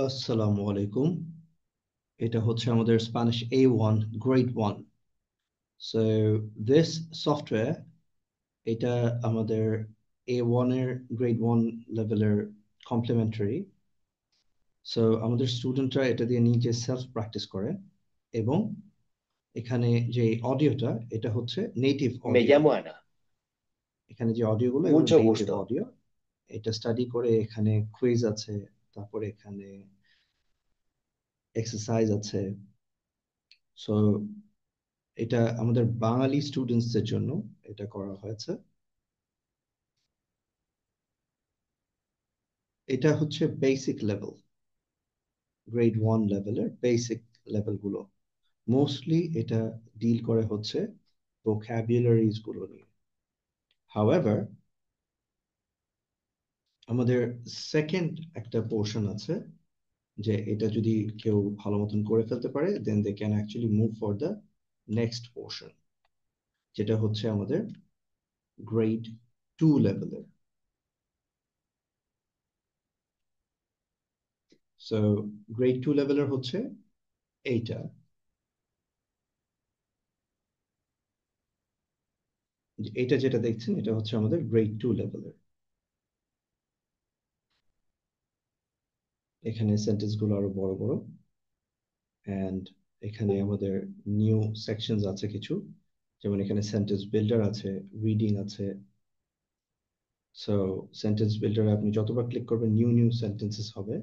আসসালামু আলাইকুম। এটা হচ্ছে আমাদের Spanish A1 grade 1। So this software, এটা আমাদের A1 এর গ্রেড 1 লেভেলের কমপ্লিমেন্টারি। সো আমাদের স্টুডেন্টরা এটা দিয়ে নিজে সেলফ প্র্যাকটিস করে, এবং এখানে যে অডিওটা, এটা হচ্ছে native Me audio. llamo Ana. এখানে যে অডিওগুলো, এগুলো Mucho নেটিভ gusto. অডিও। এটা স্টাডি করে এখানে কুইজ আছে, তারপরে এখানে এক্সারসাইজ আছে। সো এটা আমাদের বাঙালি স্টুডেন্টসদের জন্য এটা করা হয়েছে। এটা হচ্ছে বেসিক লেভেল, গ্রেড 1 লেভেলের বেসিক লেভেলগুলো। মোস্টলি এটা ডিল করে হচ্ছে ভোকাবুলারিজ গুলো নিয়ে। হাউএভার, আমাদের সেকেন্ড একটা পোর্শন আছে, যে এটা যদি কেউ ভালো মতন করে ফেলতে পারে, then they can actually move for the next portion, যেটা হচ্ছে আমাদের গ্রেড 2 লেভেলের। সো গ্রেড 2 লেভেলের হচ্ছে এইটা। এটা যেটা দেখছেন, এটা হচ্ছে আমাদের গ্রেড 2 লেভেলের। এখানে সেন্টেন্স গুলো আরো বড় বড়, অ্যান্ড এখানে আমাদের নিউ সেকশনস আছে কিছু, যেমন এখানে সেন্টেন্স বিল্ডার আছে, রিডিং আছে। সো সেন্টেন্স বিল্ডার আপনি যতবার ক্লিক করবেন, নিউ নিউ সেন্টেন্সেস হবে।